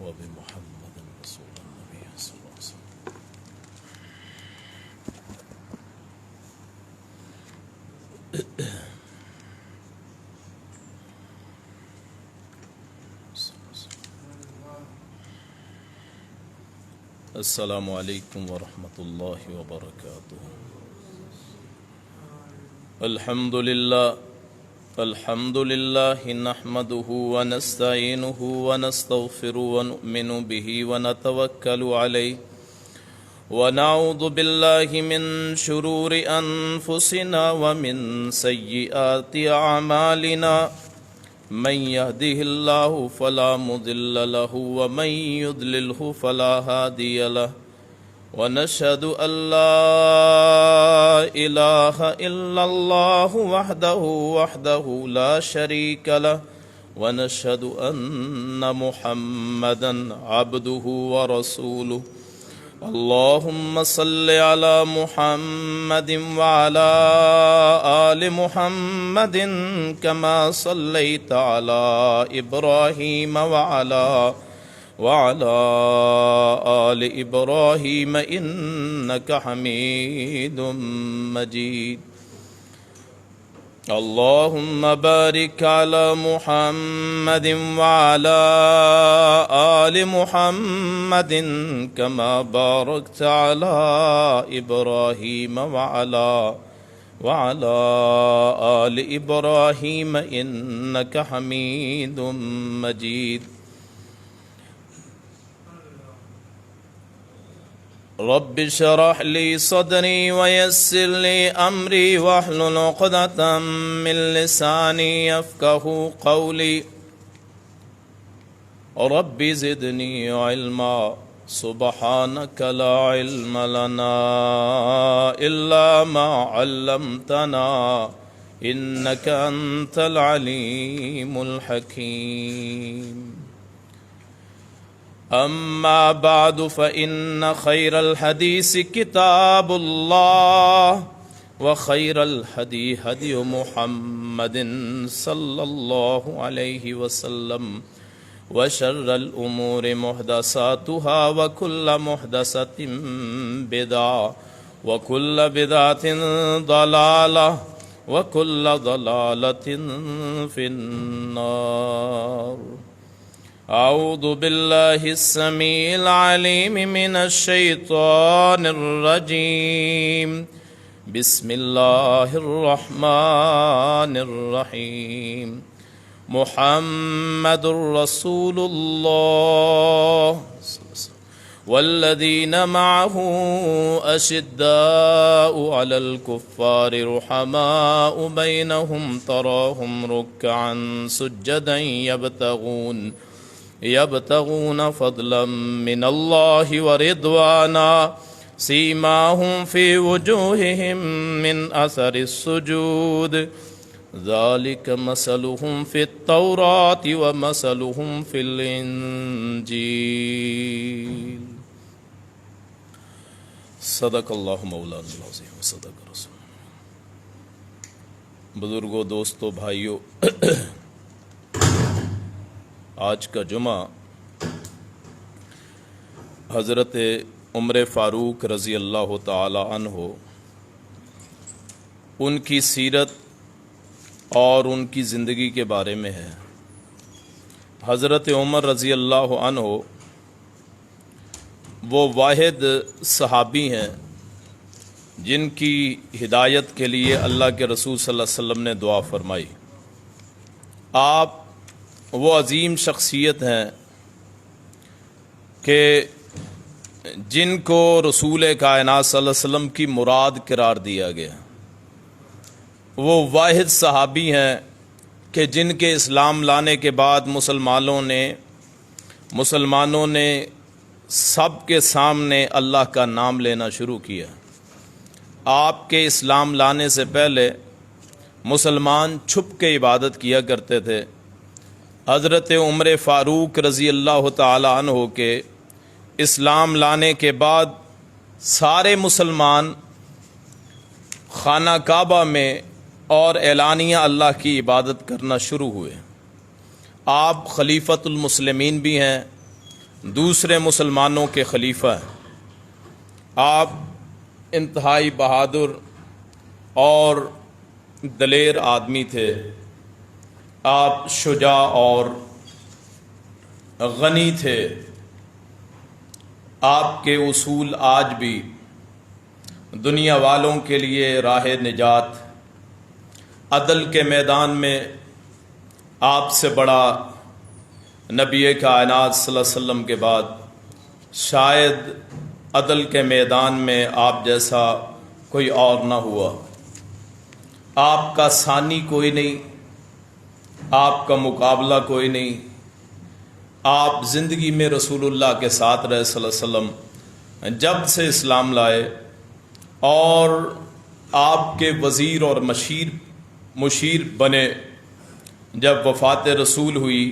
وبمحمد رسول النبي صلى الله عليه وسلم. السلام علیکم ورحمۃ اللہ وبرکاتہ. الحمد للہ نحمده ونستعینه ونستغفره ونؤمن به ونتوکل علیہ ونعوذ باللہ من شرور انفسنا ومن سیئات اعمالنا من يهده الله فلا مضل له ومن يضلله فلا هادي له ونشهد أن لا إله إلا الله وحده لا شريك له ونشهد أن محمدا عبده ورسوله. اللهم صل على محمد وعلى آل محمد كما صليت على إبراهيم وعلى آل إبراهيم إنك حميد مجيد. اللهم بارك على محمد وعلى آل محمد كما باركت على إبراهيم وعلى آل إبراهيم إنك حميد مجيد. رب اشرح لي صدري ويسر لي أمري واحلل عقدة من لساني يفقهوا قولي. رب زدني علما سبحانك لا علم لنا إلا ما علمتنا إنك أنت العليم الحكيم. أما بعد فإن خير الحديث كتاب الله وخير الهدي هدي محمد صلى الله عليه وسلم وشر الأمور محدثاتها وكل محدثة بدعة وكل بدعة ضلالة وكل ضلالة في النار. أعوذ بالله السميع العليم من الشيطان الرجيم. بسم الله الرحمن الرحيم. محمد رسول الله والذين معه أشداء على الكفار رحماء بينهم تراهم ركعا سجدا يبتغون فضلا من الله ورضوانا سيماهم في وجوههم من أثر السجود ذلك مثلهم في التوراة ومثلهم في الإنجيل. صدق اللہ مولانا العظیم صدق رسول. بزرگوں، دوستوں، بھائیوں، آج کا جمعہ حضرت عمر فاروق رضی اللہ تعالی عنہ، ان کی سیرت اور ان کی زندگی کے بارے میں ہے. حضرت عمر رضی اللہ عنہ وہ واحد صحابی ہیں جن کی ہدایت کے لیے اللہ کے رسول صلی اللہ علیہ وسلم نے دعا فرمائی. آپ وہ عظیم شخصیت ہیں کہ جن کو رسول کائنات صلی اللہ علیہ وسلم کی مراد قرار دیا گیا. وہ واحد صحابی ہیں کہ جن کے اسلام لانے کے بعد مسلمانوں نے سب کے سامنے اللہ کا نام لینا شروع کیا. آپ کے اسلام لانے سے پہلے مسلمان چھپ کے عبادت کیا کرتے تھے. حضرت عمر فاروق رضی اللہ تعالی عنہ کے اسلام لانے کے بعد سارے مسلمان خانہ کعبہ میں اور اعلانیہ اللہ کی عبادت کرنا شروع ہوئے. آپ خلیفۃ المسلمین بھی ہیں، دوسرے مسلمانوں کے خلیفہ ہیں۔ آپ انتہائی بہادر اور دلیر آدمی تھے۔ آپ شجاع اور غنی تھے۔ آپ کے اصول آج بھی دنیا والوں کے لیے راہ نجات۔ عدل کے میدان میں آپ سے بڑا نبی کائنات صلی اللہ علیہ وسلم کے بعد شاید عدل کے میدان میں آپ جیسا کوئی اور نہ ہوا۔ آپ کا ثانی کوئی نہیں، آپ کا مقابلہ کوئی نہیں۔ آپ زندگی میں رسول اللہ کے ساتھ رہے صلی اللہ علیہ وسلم جب سے اسلام لائے، اور آپ کے وزیر اور مشیر بنے جب وفات رسول ہوئی،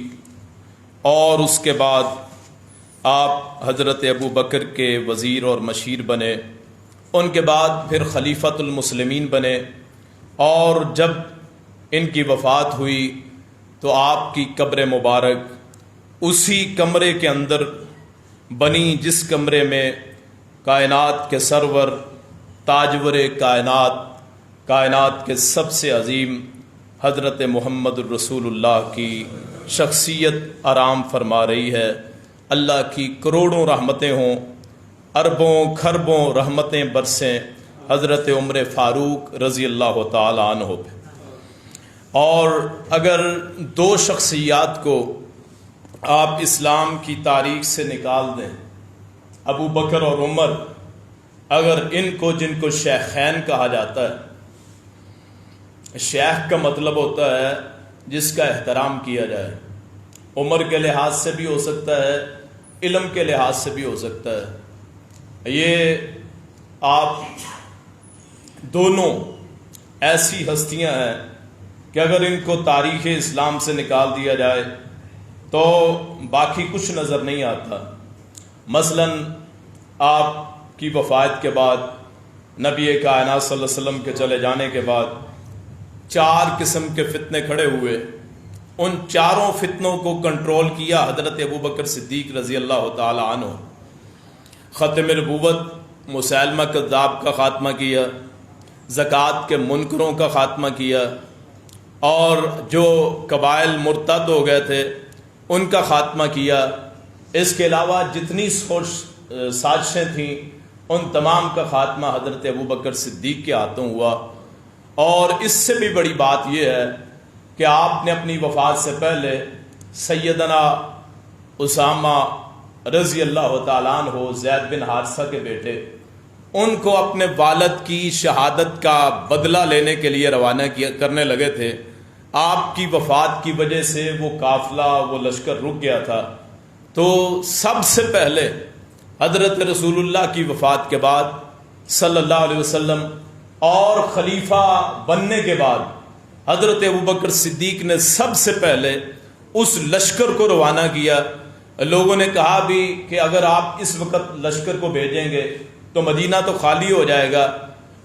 اور اس کے بعد آپ حضرت ابو بکر کے وزیر اور مشیر بنے، ان کے بعد پھر خلیفۃ المسلمین بنے، اور جب ان کی وفات ہوئی تو آپ کی قبر مبارک اسی کمرے کے اندر بنی جس کمرے میں کائنات کے سرور، تاجور کائنات کے سب سے عظیم حضرت محمد الرسول اللہ کی شخصیت آرام فرما رہی ہے۔ اللہ کی کروڑوں رحمتیں ہوں، اربوں کھربوں رحمتیں برسیں حضرت عمر فاروق رضی اللہ تعالی عنہ پہ۔ اور اگر دو شخصیات کو آپ اسلام کی تاریخ سے نکال دیں، ابو بکر اور عمر، اگر ان کو جن کو شیخین کہا جاتا ہے، شیخ کا مطلب ہوتا ہے جس کا احترام کیا جائے، عمر کے لحاظ سے بھی ہو سکتا ہے، علم کے لحاظ سے بھی ہو سکتا ہے۔ یہ آپ دونوں ایسی ہستیاں ہیں کہ اگر ان کو تاریخ اسلام سے نکال دیا جائے تو باقی کچھ نظر نہیں آتا۔ مثلا آپ کی وفات کے بعد، نبی کائنات صلی اللہ علیہ وسلم کے چلے جانے کے بعد 4 قسم کے فتنے کھڑے ہوئے۔ ان چاروں فتنوں کو کنٹرول کیا حضرت ابو بکر صدیق رضی اللہ تعالی عنہ۔ ختم نبوت، مسیلمہ کذاب کا خاتمہ کیا، زکوٰۃ کے منکروں کا خاتمہ کیا، اور جو قبائل مرتد ہو گئے تھے ان کا خاتمہ کیا۔ اس کے علاوہ جتنی سازشیں تھیں ان تمام کا خاتمہ حضرت ابو بکر صدیق کے ہاتھوں ہوا۔ اور اس سے بھی بڑی بات یہ ہے کہ آپ نے اپنی وفات سے پہلے سیدنا اسامہ رضی اللہ تعالیٰ عنہ، زید بن حارثہ کے بیٹے، ان کو اپنے والد کی شہادت کا بدلہ لینے کے لیے روانہ کرنے لگے تھے۔ آپ کی وفات کی وجہ سے وہ قافلہ، وہ لشکر رک گیا تھا۔ تو سب سے پہلے حضرت رسول اللہ کی وفات کے بعد صلی اللہ علیہ وسلم اور خلیفہ بننے کے بعد حضرت ابوبکر صدیق نے سب سے پہلے اس لشکر کو روانہ کیا۔ لوگوں نے کہا بھی کہ اگر آپ اس وقت لشکر کو بھیجیں گے تو مدینہ تو خالی ہو جائے گا۔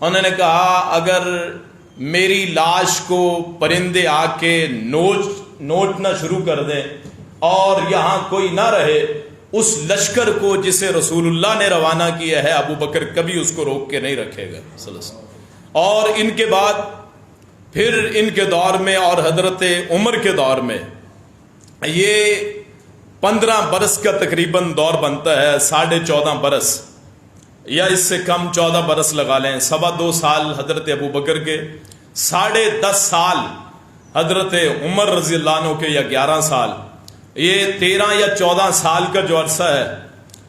انہوں نے کہا اگر میری لاش کو پرندے آ کے نوچنا شروع کر دیں اور یہاں کوئی نہ رہے، اس لشکر کو جسے رسول اللہ نے روانہ کیا ہے ابو بکر کبھی اس کو روک کے نہیں رکھے گا صلی اللہ علیہ وسلم۔ اور ان کے بعد پھر ان کے دور میں اور حضرت عمر کے دور میں یہ 15 برس کا تقریباً دور بنتا ہے، 14.5 برس یا اس سے کم 14 برس لگا لیں، 2.25 سال حضرت ابو بکر کے، 10.5 سال حضرت عمر رضی اللہ عنہ کے، یا 11 سال۔ یہ 13 یا 14 سال کا جو عرصہ ہے،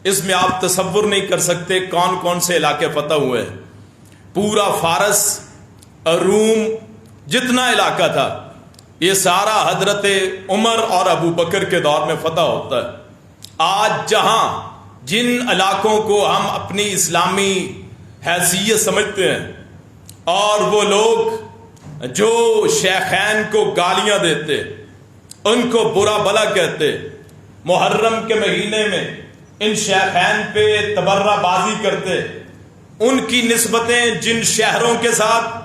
اس میں آپ تصور نہیں کر سکتے کون کون سے علاقے فتح ہوئے۔ پورا فارس، روم، جتنا علاقہ تھا یہ سارا حضرت عمر اور ابو بکر کے دور میں فتح ہوتا ہے۔ آج جہاں جن علاقوں کو ہم اپنی اسلامی حیثیت سمجھتے ہیں، اور وہ لوگ جو شیخین کو گالیاں دیتے، ان کو برا بلا کہتے، محرم کے مہینے میں ان شیخین پہ تبرہ بازی کرتے، ان کی نسبتیں جن شہروں کے ساتھ،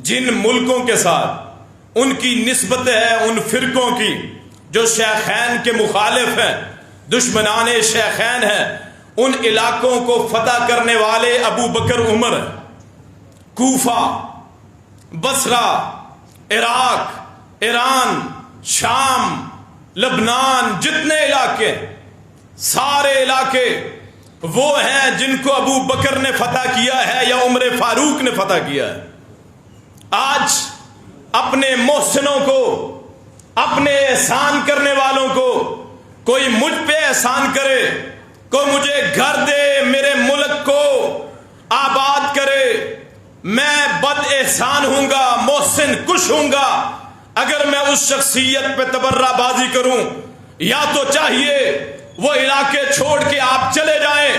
جن ملکوں کے ساتھ ان کی نسبت ہے ان فرقوں کی جو شیخین کے مخالف ہیں، دشمنان شیخین ہیں، ان علاقوں کو فتح کرنے والے ابو بکر عمر ہیں۔ کوفہ، بصرہ، عراق، ایران، شام، لبنان، جتنے علاقے، سارے علاقے وہ ہیں جن کو ابو بکر نے فتح کیا ہے یا عمر فاروق نے فتح کیا ہے۔ آج اپنے محسنوں کو، اپنے احسان کرنے والوں کو، کوئی مجھ پہ احسان کرے، کوئی مجھے گھر دے، میرے ملک کو آباد کرے، میں بد احسان ہوں گا، محسن کش ہوں گا اگر میں اس شخصیت پہ تبرہ بازی کروں۔ یا تو چاہیے وہ علاقے چھوڑ کے آپ چلے جائیں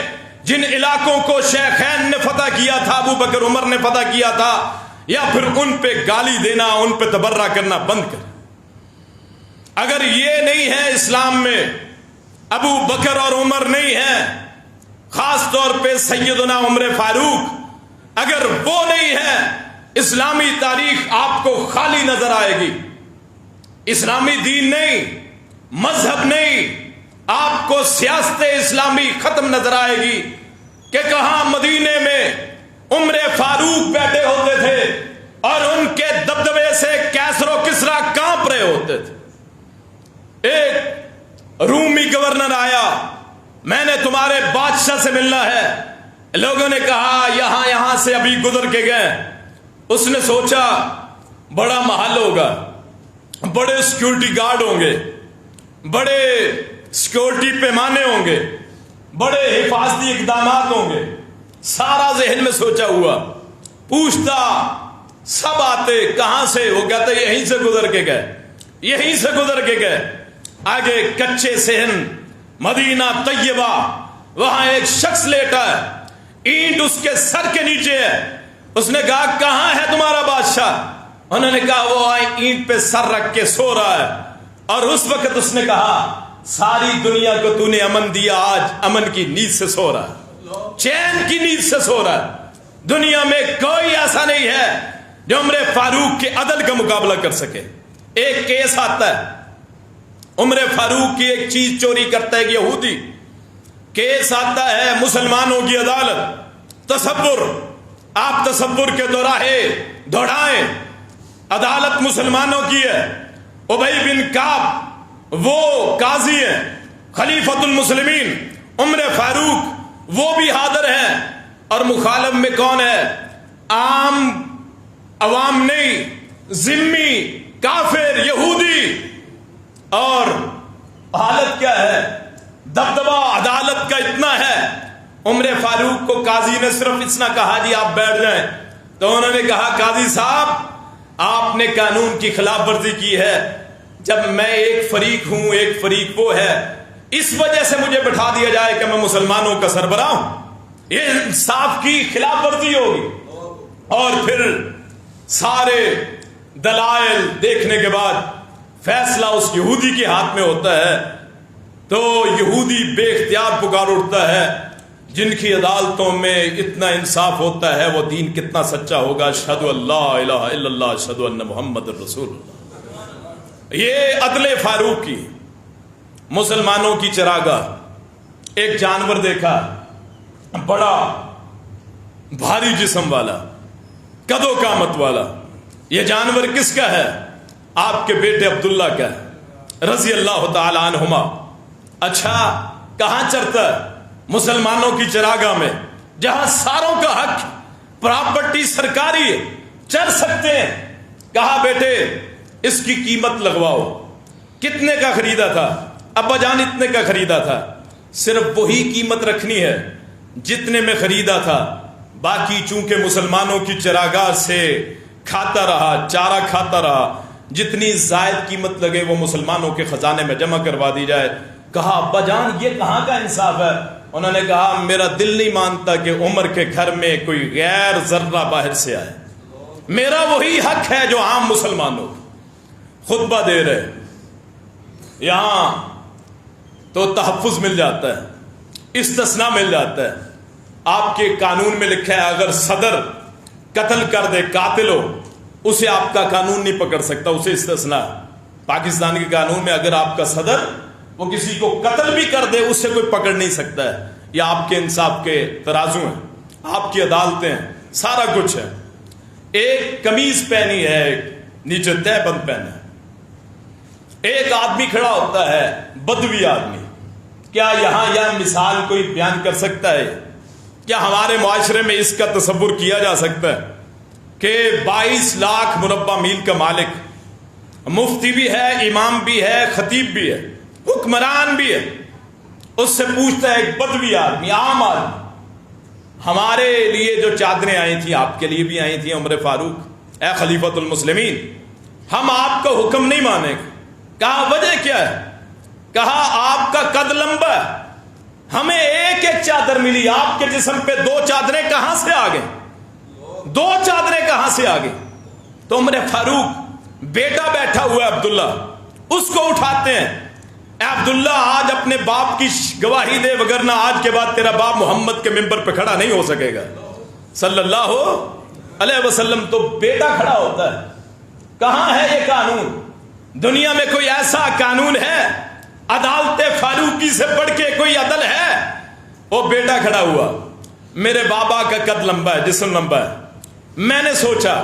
جن علاقوں کو شیخین نے فتح کیا تھا، ابو بکر عمر نے فتح کیا تھا، یا پھر ان پہ گالی دینا، ان پہ تبرہ کرنا بند کریں۔ اگر یہ نہیں ہے اسلام میں، ابو بکر اور عمر نہیں ہیں، خاص طور پہ سیدنا عمر فاروق، اگر وہ نہیں ہے، اسلامی تاریخ آپ کو خالی نظر آئے گی۔ اسلامی دین نہیں، مذہب نہیں، آپ کو سیاست اسلامی ختم نظر آئے گی کہ کہاں مدینے میں عمر فاروق بیٹھے ہوتے تھے اور ان کے دبدبے سے کیسر و کسرا کانپ رہے ہوتے تھے۔ ایک رومی گورنر آیا، میں نے تمہارے بادشاہ سے ملنا ہے۔ لوگوں نے کہا یہاں سے ابھی گزر کے گئے۔ اس نے سوچا بڑا محل ہوگا، بڑے سیکیورٹی گارڈ ہوں گے، بڑے سیکیورٹی پیمانے ہوں گے، بڑے حفاظتی اقدامات ہوں گے، سارا ذہن میں سوچا ہوا۔ پوچھتا سب آتے کہاں سے، وہ کہتے یہیں سے گزر کے گئے، یہیں سے گزر کے گئے۔ آگے کچے صحن مدینہ طیبہ، وہاں ایک شخص لیٹا ہے، اینٹ اس کے سر کے نیچے ہے۔ اس نے کہا کہاں ہے تمہارا بادشاہ؟ انہوں نے کہا وہ اینٹ پہ سر رکھ کے سو رہا ہے۔ اور اس وقت اس نے کہا ساری دنیا کو تو نے امن دیا، آج امن کی نیند سے سو رہا ہے، چین کی نیند سے سو رہا ہے۔ دنیا میں کوئی ایسا نہیں ہے جو عمر فاروق کے عدل کا مقابلہ کر سکے۔ ایک کیس آتا ہے، عمر فاروق کی ایک چیز چوری کرتا ہے ایک یہودی، کیس آتا ہے مسلمانوں کی عدالت۔ تصور، آپ تصور کے دوراہے دوڑائیں، عدالت مسلمانوں کی ہے۔ ابی بن کعب وہ قاضی ہیں، خلیفۃ المسلمین، عمر فاروق وہ بھی حاضر ہیں، اور مخالف میں کون ہے؟ عام عوام نہیں، ذمی، کافر، یہودی۔ اور حالت کیا ہے؟ دبدبہ عدالت کا اتنا ہے، عمر فاروق کو قاضی نے صرف اتنا کہا جی آپ بیٹھ جائیں، تو انہوں نے کہا قاضی صاحب آپ نے قانون کی خلاف ورزی کی ہے، جب میں ایک فریق ہوں ایک فریق وہ ہے، اس وجہ سے مجھے بٹھا دیا جائے کہ میں مسلمانوں کا سربراہ ہوں، یہ انصاف کی خلاف ورزی ہوگی۔ اور پھر سارے دلائل دیکھنے کے بعد فیصلہ اس یہودی کے ہاتھ میں ہوتا ہے، تو یہودی بے اختیار پکار اٹھتا ہے جن کی عدالتوں میں اتنا انصاف ہوتا ہے وہ دین کتنا سچا ہوگا، اشہد ان لا الہ الا اللہ اشہد ان محمد رسول اللہ۔ یہ عدل فاروق کی، مسلمانوں کی چراگاہ۔ ایک جانور دیکھا، بڑا بھاری جسم والا، قد و قامت والا۔ یہ جانور کس کا ہے؟ آپ کے بیٹے عبداللہ کا ہے رضی اللہ تعالی عنہما۔ اچھا کہاں چرتا ہے؟ مسلمانوں کی چراگاہ میں، جہاں ساروں کا حق، پراپرٹی سرکاری ہے، چر سکتے ہیں۔ کہا بیٹے اس کی قیمت لگواؤ۔ کتنے کا خریدا تھا؟ ابا جان اتنے کا خریدا تھا۔ صرف وہی قیمت رکھنی ہے جتنے میں خریدا تھا، باقی چونکہ مسلمانوں کی چراگاہ سے کھاتا رہا، چارہ کھاتا رہا، جتنی زائد قیمت لگے وہ مسلمانوں کے خزانے میں جمع کروا دی جائے۔ کہا ابا جان یہ کہاں کا انصاف ہے؟ انہوں نے کہا میرا دل نہیں مانتا کہ عمر کے گھر میں کوئی غیر ذرہ باہر سے آئے، میرا وہی حق ہے جو عام مسلمانوں۔ خطبہ دے رہے، یہاں تو تحفظ مل جاتا ہے، استثناء مل جاتا ہے۔ آپ کے قانون میں لکھا ہے اگر صدر قتل کر دے، قاتل ہو، اسے آپ کا قانون نہیں پکڑ سکتا، اسے استثناء۔ پاکستان کے قانون میں اگر آپ کا صدر وہ کسی کو قتل بھی کر دے اسے کوئی پکڑ نہیں سکتا ہے. یہ آپ کے انصاف کے ترازو ہیں, آپ کی عدالتیں ہیں, سارا کچھ ہے. ایک قمیض پہنی ہے, ایک نیچے تہ بند پہنا ہے. ایک آدمی کھڑا ہوتا ہے, بدوی آدمی. کیا یہاں مثال کوئی بیان کر سکتا ہے؟ کیا ہمارے معاشرے میں اس کا تصور کیا جا سکتا ہے کہ 22 لاکھ مربع میل کا مالک, مفتی بھی ہے, امام بھی ہے, خطیب بھی ہے, حکمران بھی ہے, اس سے پوچھتا ہے ایک بدوی آدمی, عام آدمی, ہمارے لیے جو چادریں آئی تھیں آپ کے لیے بھی آئی تھیں عمر فاروق, اے خلیفۃ المسلمین, ہم آپ کا حکم نہیں مانیں گے. کہا وجہ کیا ہے؟ کہا آپ کا قد لمبا ہے, ہمیں ایک ایک چادر ملی, آپ کے جسم پہ 2 چادریں کہاں سے آ گئیں؟ 2 چادریں کہاں سے آ گئیں؟ تو عمر فاروق, بیٹا بیٹھا ہوا ہے عبداللہ, اس کو اٹھاتے ہیں. اے عبداللہ آج اپنے باپ کی گواہی دے, وگرنہ آج کے بعد تیرا باپ محمد کے ممبر پہ کھڑا نہیں ہو سکے گا صلی اللہ علیہ وسلم. تو بیٹا کھڑا ہوتا ہے. کہاں ہے یہ قانون؟ دنیا میں کوئی ایسا قانون ہے؟ عدالت فاروقی سے بڑھ کے کوئی عدل ہے؟ وہ بیٹا کھڑا ہوا, میرے بابا کا قد لمبا ہے, جسم لمبا ہے. میں نے سوچا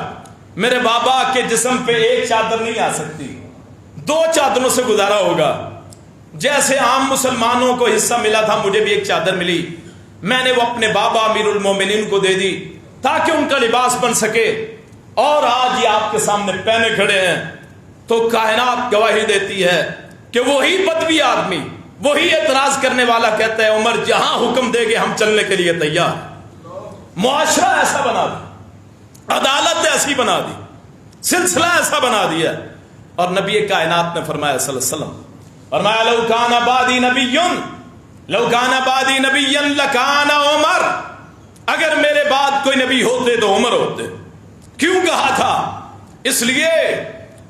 میرے بابا کے جسم پہ ایک چادر نہیں آ سکتی, 2 چادروں سے گزارا ہوگا. جیسے عام مسلمانوں کو حصہ ملا تھا, مجھے بھی ایک چادر ملی. میں نے وہ اپنے بابا امیر المومنین کو دے دی تاکہ ان کا لباس بن سکے, اور آج یہ آپ کے سامنے پہنے کھڑے ہیں. تو کائنات گواہی دیتی ہے کہ وہی بدوی آدمی, وہی اعتراض کرنے والا کہتا ہے عمر جہاں حکم دے گے ہم چلنے کے لیے تیار. معاشرہ ایسا بنا دی, عدالت ایسی بنا دی, سلسلہ ایسا بنا دیا. اور نبی کائنات نے فرمایا صلی اللہ علیہ وسلم, فرمایا لو کان بعدی نبی, لو کان بعدی نبی لکان عمر, اگر میرے بعد کوئی نبی ہوتے تو عمر ہوتے. کیوں کہا تھا؟ اس لیے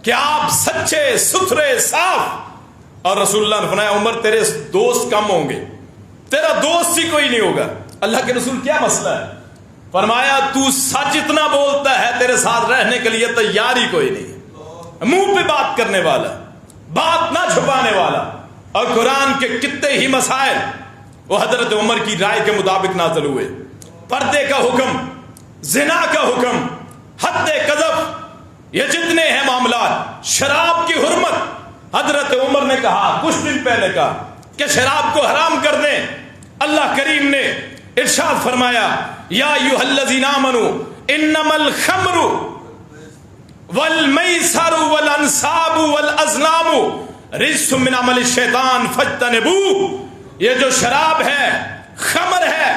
کہ آپ سچے, ستھرے, صاف. اور رسول اللہ نے فرمایا عمر تیرے دوست کم ہوں گے, تیرا دوست ہی کوئی نہیں ہوگا. اللہ کے رسول کیا مسئلہ ہے؟ فرمایا تو سچ اتنا بولتا ہے, تیرے ساتھ رہنے کے لیے تیار ہی کوئی نہیں, منہ پہ بات کرنے والا, بات نہ چھپانے والا. اور قرآن کے کتنے ہی مسائل وہ حضرت عمر کی رائے کے مطابق نازل ہوئے. پردے کا حکم, زنا کا حکم, حد قذف, یہ جتنے ہیں معاملات, شراب کی حرمت, حضرت عمر نے کہا کچھ دن پہلے کہا کہ شراب کو حرام کر دیں. اللہ کریم نے ارشاد فرمایا یا ایھا الذین آمنوا انما الخمر والمیسر والانصاب والازلام رجس من عمل الشیطان فاجتنبوہ. یہ جو شراب ہے, خمر ہے,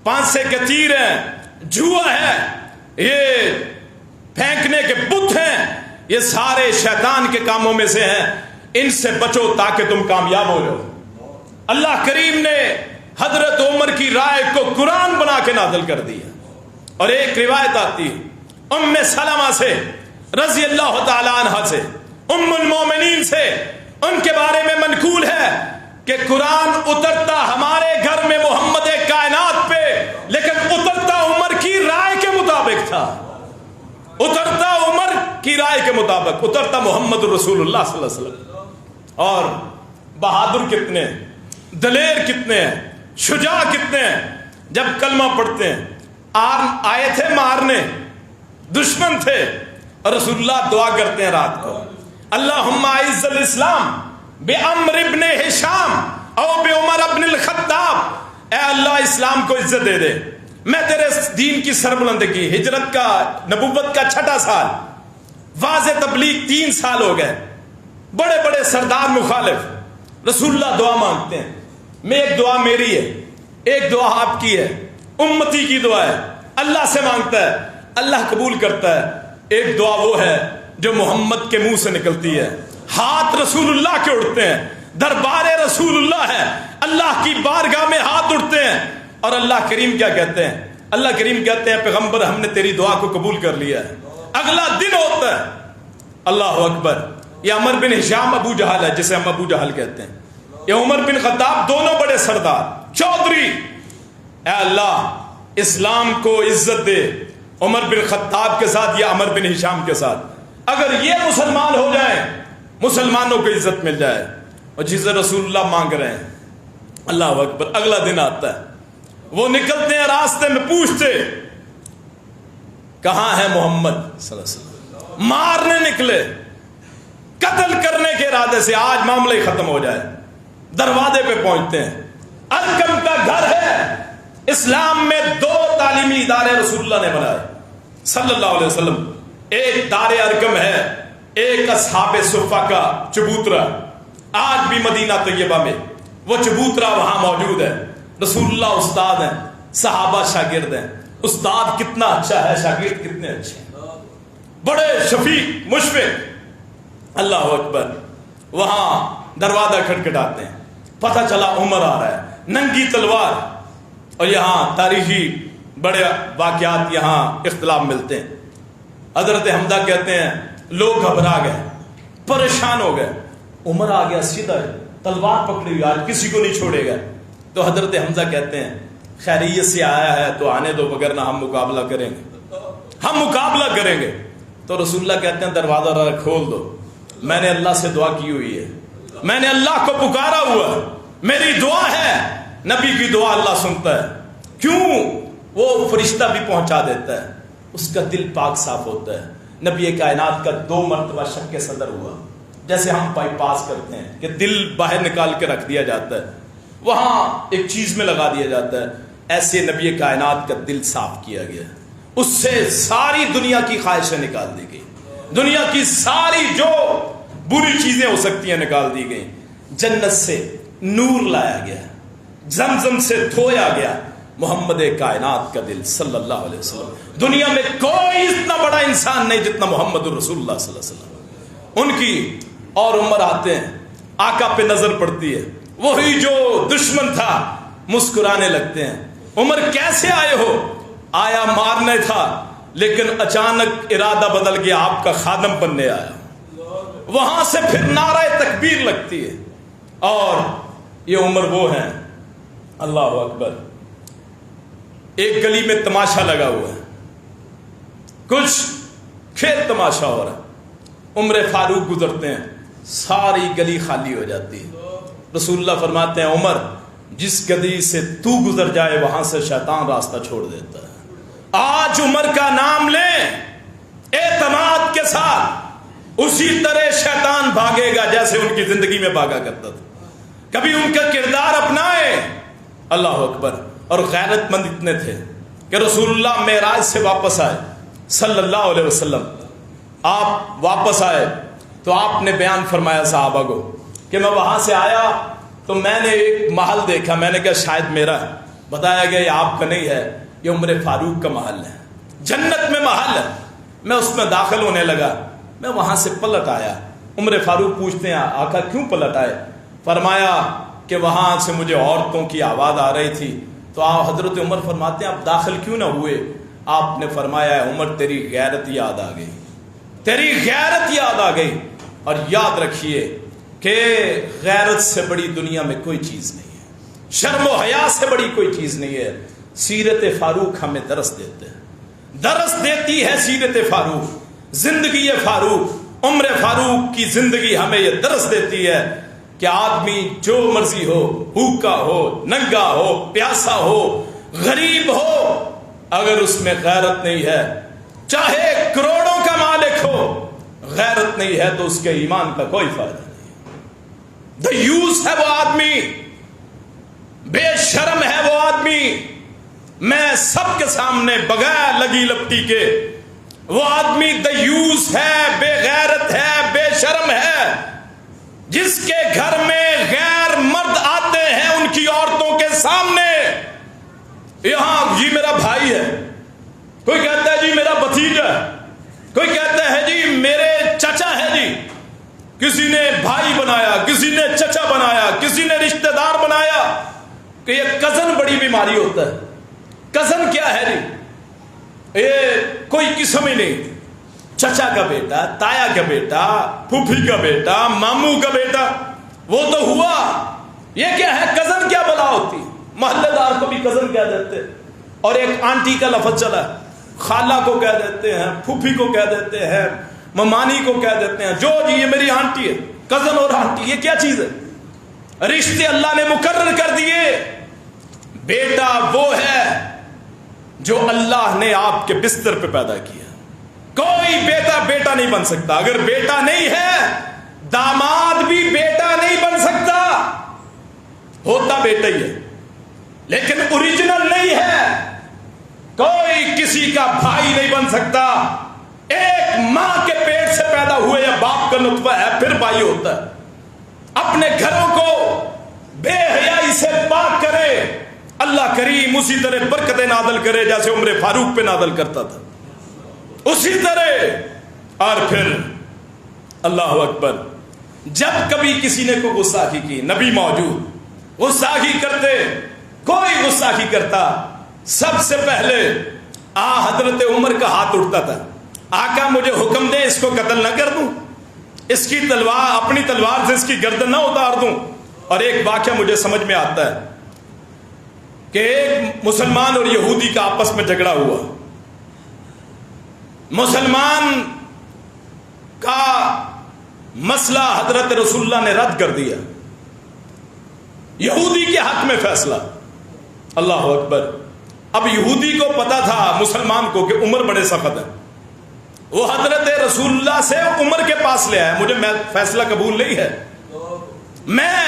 پانسے کے تیر ہیں, جوا ہے, یہ پھینکنے کے بت ہیں, یہ سارے شیطان کے کاموں میں سے ہیں, ان سے بچو تاکہ تم کامیاب ہو جاؤ. اللہ کریم نے حضرت عمر کی رائے کو قرآن بنا کے نازل کر دیا. اور ایک روایت آتی ہے ام سلمہ سے رضی اللہ تعالی عنہ سے, ام المومنین سے, ان کے بارے میں منقول ہے کہ قرآن اترتا ہمارے گھر میں محمد کائنات پہ, لیکن اترتا عمر کی رائے کے مطابق تھا. اترتا عمر کی رائے کے مطابق, اترتا محمد رسول اللہ صلی اللہ علیہ وسلم. اور بہادر کتنے ہیں, دلیر کتنے ہیں, شجاع کتنے ہیں, جب کلمہ پڑھتے ہیں. آئے تھے مارنے, دشمن تھے, اور رسول اللہ دعا کرتے ہیں رات کو, اللہم اعز الاسلام بعمر ابن ہشام او بعمر ابن الخطاب, اے اللہ اسلام کو عزت دے دے, میں تیرے دین کی سربلندگی, ہجرت کا, نبوت کا 6واں سال, واضح تبلیغ 3 سال ہو گئے, بڑے بڑے سردار مخالف, رسول اللہ دعا مانگتے ہیں. میں ایک دعا میری ہے, ایک دعا آپ کی ہے, امتی کی دعا ہے, اللہ سے مانگتا ہے, اللہ قبول کرتا ہے. ایک دعا وہ ہے جو محمد کے منہ سے نکلتی ہے, ہاتھ رسول اللہ کے اڑتے ہیں, دربار رسول اللہ ہے, اللہ کی بارگاہ میں ہاتھ اڑتے ہیں. اور اللہ کریم کیا کہتے ہیں؟ اللہ کریم کہتے ہیں پیغمبر ہم نے تیری دعا کو قبول کر لیا ہے. اگلا دن ہوتا ہے, اللہ اکبر, یہ عمر بن ہشام ابو جہل ہے جسے ہم ابو جہل کہتے ہیں, یہ عمر بن خطاب, دونوں بڑے سردار, چودھری. اے اللہ اسلام کو عزت دے, عمر بن خطاب کے ساتھ یا عمر بن ہشام کے ساتھ, اگر یہ مسلمان ہو جائیں مسلمانوں کو عزت مل جائے. اور جسے رسول اللہ مانگ رہے ہیں. اللہ اکبر. اگلا دن آتا ہے, وہ نکلتے ہیں راستے میں, پوچھتے کہاں ہے محمد صلی اللہ علیہ وسلم. مارنے نکلے, قتل کرنے کے ارادے سے, آج معاملہ ہی ختم ہو جائے. دروازے پہ پہنچتے ہیں. ارقم کا گھر ہے. اسلام میں 2 تعلیمی ادارے رسول اللہ نے بنائے صلی اللہ علیہ وسلم. ایک دار ارقم ہے, ایک اصحاب صفہ کا چبوترا. آج بھی مدینہ طیبہ میں وہ چبوترا وہاں موجود ہے. رسول اللہ استاد ہیں, صحابہ شاگرد ہیں. استاد کتنا اچھا ہے, شاگرد کتنے اچھے ہیں, بڑے شفیق مشفق. اللہ اکبر. وہاں دروازہ کھٹکھٹاتے ہیں, پتہ چلا عمر آ رہا ہے, ننگی تلوار. اور یہاں تاریخی بڑے واقعات یہاں اختلاف ملتے ہیں. حضرت حمزہ کہتے ہیں لوگ گھبرا گئے, پریشان ہو گئے. عمر آ گیا سیدھا, تلوار پکڑی ہوئی, آج کسی کو نہیں چھوڑے گا. تو حضرت حمزہ کہتے ہیں خیریت سے آیا ہے تو آنے دو, بغیر نہ ہم مقابلہ کریں گے, ہم مقابلہ کریں گے. تو رسول اللہ کہتے ہیں دروازہ کھول دو, میں نے اللہ سے دعا کی ہوئی ہے, میں نے اللہ کو پکارا ہوا ہے, میری دعا ہے. نبی کی دعا اللہ سنتا ہے. کیوں؟ وہ فرشتہ بھی پہنچا دیتا ہے, اس کا دل پاک صاف ہوتا ہے. نبی کائنات کا 2 مرتبہ شک صدر ہوا, جیسے ہم بائی پاس کرتے ہیں کہ دل باہر نکال کے رکھ دیا جاتا ہے, وہاں ایک چیز میں لگا دیا جاتا ہے. ایسے نبی کائنات کا دل صاف کیا گیا, اس سے ساری دنیا کی خواہشیں نکال دی گئی, دنیا کی ساری جو بری چیزیں ہو سکتی ہیں نکال دی گئی. جنت سے نور لایا گیا, زمزم سے دھویا گیا. محمد کائنات کا دل صلی اللہ علیہ وسلم. دنیا میں کوئی اتنا بڑا انسان نہیں جتنا محمد الرسول اللہ صلی اللہ علیہ وسلم. ان کی اور عمر آتے ہیں, آقا پہ نظر پڑتی ہے, وہی جو دشمن تھا مسکرانے لگتے ہیں. عمر کیسے آئے ہو؟ آیا مارنے تھا, لیکن اچانک ارادہ بدل گیا, آپ کا خادم بننے آیا. وہاں سے پھر نعرہ تکبیر لگتی ہے. اور یہ عمر وہ ہیں, اللہ اکبر. ایک گلی میں تماشا لگا ہوا ہے, کچھ کھیل تماشا ہو رہا ہے. عمر فاروق گزرتے ہیں, ساری گلی خالی ہو جاتی ہے. رسول اللہ فرماتے ہیں عمر, جس گلی سے تو گزر جائے وہاں سے شیطان راستہ چھوڑ دیتا ہے. آج عمر کا نام لیں اعتماد کے ساتھ, اسی طرح شیطان بھاگے گا جیسے ان کی زندگی میں بھاگا کرتا تھا. کبھی ان کا کردار اپنائے. اللہ اکبر. اور غیرت مند اتنے تھے کہ رسول اللہ معراج سے واپس آئے صلی اللہ علیہ وسلم. آپ واپس آئے تو آپ نے بیان فرمایا صحابہ کو کہ میں وہاں سے آیا تو میں نے ایک محل دیکھا, میں نے کہا شاید میرا ہے. بتایا گیا یہ آپ کا نہیں ہے, یہ عمر فاروق کا محل ہے, جنت میں محل ہے. میں اس میں داخل ہونے لگا, میں وہاں سے پلٹ آیا. عمر فاروق پوچھتے ہیں آقا کیوں پلٹ آئے؟ فرمایا کہ وہاں سے مجھے عورتوں کی آواز آ رہی تھی. تو آپ حضرت عمر فرماتے ہیں آپ داخل کیوں نہ ہوئے؟ آپ نے فرمایا عمر تیری غیرت یاد آ گئی, تیری غیرت یاد آ گئی. اور یاد رکھیے کہ غیرت سے بڑی دنیا میں کوئی چیز نہیں ہے, شرم و حیا سے بڑی کوئی چیز نہیں ہے. سیرت فاروق ہمیں درس دیتے ہیں, درس دیتی ہے سیرت فاروق. زندگی فاروق, عمر فاروق کی زندگی ہمیں یہ درس دیتی ہے کہ آدمی جو مرضی ہو, بھوکا ہو, ننگا ہو, پیاسا ہو, غریب ہو, اگر اس میں غیرت نہیں ہے, چاہے کروڑوں کا مالک ہو, غیرت نہیں ہے تو اس کے ایمان کا کوئی فائدہ نہیں. دیوس ہے وہ آدمی, بے شرم ہے وہ آدمی. میں سب کے سامنے بغیر لگی لپٹی کے, وہ آدمی دیوس ہے, بے غیرت ہے, بے شرم ہے, جس کے گھر میں غیر مرد آتے ہیں ان کی عورتوں کے سامنے. یہاں جی میرا بھائی ہے, کوئی کہتا ہے جی میرا بھتیجا ہے, کوئی کہتا ہے جی میرے چچا ہے جی. کسی نے بھائی بنایا, کسی نے چچا بنایا, کسی نے رشتہ دار بنایا. کہ یہ کزن بڑی بیماری ہوتا ہے. کزن کیا ہے جی؟ یہ کوئی قسم ہی نہیں. چچا کا بیٹا, تایا کا بیٹا, پھوپھی کا بیٹا, ماموں کا بیٹا, وہ تو ہوا. یہ کیا ہے کزن؟ کیا بلا ہوتی. محلے دار کو بھی کزن کہہ دیتے. اور ایک آنٹی کا لفظ چلا, خالہ کو کہہ دیتے ہیں, پھوپھی کو کہہ دیتے ہیں, ممانی کو کہہ دیتے ہیں. جو جی یہ میری آنٹی ہے, کزن اور آنٹی یہ کیا چیز ہے؟ رشتے اللہ نے مقرر کر دیے. بیٹا وہ ہے جو اللہ نے آپ کے بستر پہ پیدا کیا. کوئی بیٹا بیٹا نہیں بن سکتا. اگر بیٹا نہیں ہے داماد بھی بیٹا نہیں بن سکتا. ہوتا بیٹا ہی ہے لیکن اوریجنل نہیں ہے. کوئی کسی کا بھائی نہیں بن سکتا. ایک ماں کے پیٹ سے پیدا ہوئے یا باپ کا نطفہ ہے پھر بھائی ہوتا ہے. اپنے گھروں کو بے حیائی سے پاک کرے. اللہ کریم اسی طرح برکتیں نازل کرے جیسے عمر فاروق پہ نازل کرتا تھا اسی طرح. اور پھر اللہ اکبر جب کبھی کسی نے کوئی گستاخی کی نبی موجود گستاخی کرتے کوئی گستاخی کرتا سب سے پہلے حضرت عمر کا ہاتھ اٹھتا تھا. آقا مجھے حکم دے اس کو قتل نہ کر دوں اس کی تلوار اپنی تلوار سے اس کی گردن نہ اتار دوں. اور ایک واقعہ مجھے سمجھ میں آتا ہے کہ ایک مسلمان اور یہودی کا آپس میں جھگڑا ہوا. مسلمان کا مسئلہ حضرت رسول اللہ نے رد کر دیا. یہودی کے حق میں فیصلہ. اللہ اکبر. اب یہودی کو پتا تھا مسلمان کو کہ عمر بڑے سخت ہے. وہ حضرت رسول اللہ سے عمر کے پاس لے آیا. مجھے فیصلہ قبول نہیں ہے میں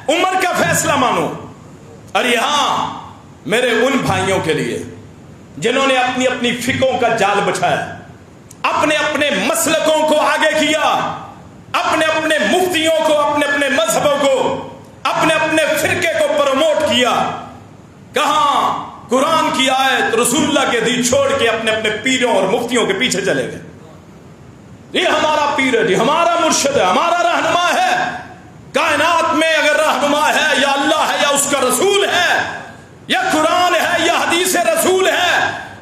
عمر کا فیصلہ مانوں. اور یہاں میرے ان بھائیوں کے لیے جنہوں نے اپنی اپنی فکروں کا جال بچھایا اپنے اپنے مسلکوں کو آگے کیا اپنے اپنے مفتیوں کو اپنے اپنے مذہبوں کو اپنے اپنے فرقے کو پروموٹ کیا. کہاں قرآن کی آیت رسول اللہ کے دی چھوڑ کے اپنے اپنے پیروں اور مفتیوں کے پیچھے چلے گئے. یہ ہمارا پیر ہے, یہ ہمارا مرشد ہے, ہمارا رہنما ہے. کائنات میں اگر رہنما ہے یا اللہ ہے یا اس کا رسول ہے یا قرآن ہے یا حدیث رسول ہے,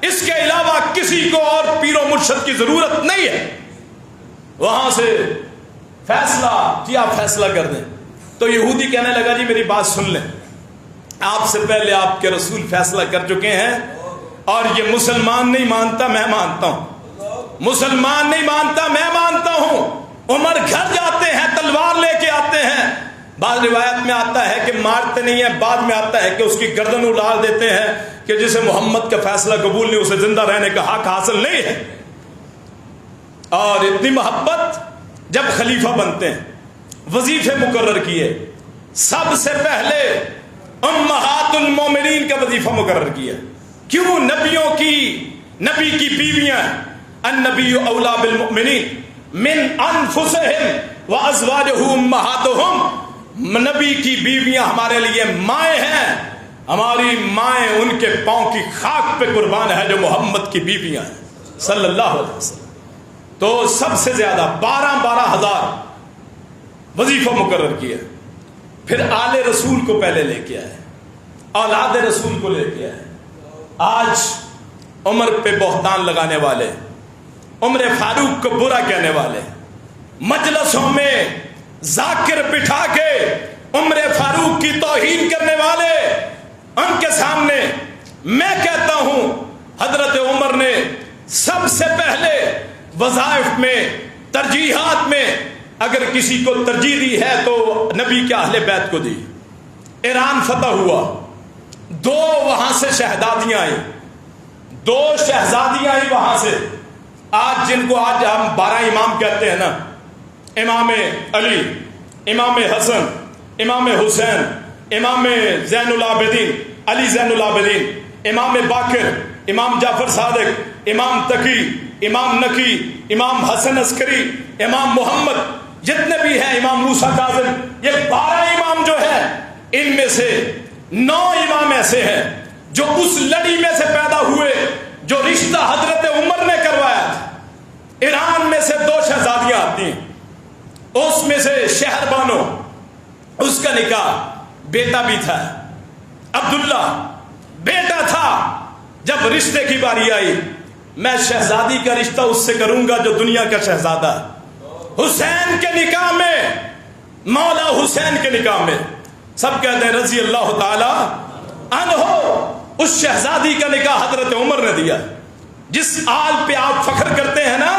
اس کے علاوہ کسی کو اور پیر و مرشد کی ضرورت نہیں ہے. وہاں سے فیصلہ کیا فیصلہ کر دیں. تو یہودی کہنے لگا جی میری بات سن لیں, آپ سے پہلے آپ کے رسول فیصلہ کر چکے ہیں اور یہ مسلمان نہیں مانتا میں مانتا ہوں. مسلمان نہیں مانتا میں مانتا ہوں. عمر گھر جاتے ہیں تلوار لے کے آتے ہیں. بعض روایت میں آتا ہے کہ مارتے نہیں ہیں, بعد میں آتا ہے کہ اس کی گردن اڑال دیتے ہیں کہ جسے محمد کا فیصلہ قبول نہیں اسے زندہ رہنے کا حق حاصل نہیں ہے. اور اتنی محبت جب خلیفہ بنتے ہیں وظیفے مقرر کیے. سب سے پہلے امہات المومنین کا وظیفہ مقرر کیا. کیوں؟ نبی کی بیویاں النبی اولا بالمؤمنین من انفسہم وازواجہ امہاتہم. نبی کی بیویاں ہمارے لیے مائیں ہیں. ہماری مائیں ان کے پاؤں کی خاک پہ قربان ہے جو محمد کی بیویاں ہیں صلی اللہ علیہ وسلم. تو سب سے زیادہ 12,000 وظیفہ مقرر کیا. پھر آل رسول کو پہلے لے کے آئے, اولاد رسول کو لے کے آئے. آج عمر پہ بہتان لگانے والے, عمر فاروق کو برا کہنے والے, مجلسوں میں ذاکر بٹھا کے عمر فاروق کی توہین کرنے والے, ان کے سامنے میں کہتا ہوں حضرت عمر نے سب سے پہلے وظائف میں ترجیحات میں اگر کسی کو ترجیح دی ہے تو نبی کے اہل بیت کو دی. ایران فتح ہوا, 2 وہاں سے شہزادیاں آئیں, 2 شہزادیاں آئیں وہاں سے. آج جن کو آج ہم 12 امام کہتے ہیں نا, امام علی, امام حسن, امام حسین, امام زین العابدین, علی زین العابدین, امام باقر, امام جعفر صادق, امام تقی, امام نقی, امام حسن عسکری, امام محمد, جتنے بھی ہیں, امام موسیٰ کاظم, یہ 12 امام جو ہیں ان میں سے 9 امام ایسے ہیں جو اس لڑی میں سے پیدا ہوئے جو رشتہ حضرت عمر نے کروایا تھا. ایران میں سے 2 شہزادیاں آتی ہیں, اس میں سے شہر بانو, اس کا نکاح بیٹا بھی تھا, عبداللہ بیٹا تھا. جب رشتے کی باری آئی میں شہزادی کا رشتہ اس سے کروں گا جو دنیا کا شہزادہ ہے. حسین کے نکاح میں, مولا حسین کے نکاح میں سب کہتے ہیں رضی اللہ تعالی عنہ, اس شہزادی کا نکاح حضرت عمر نے دیا. جس آل پہ آپ فخر کرتے ہیں نا,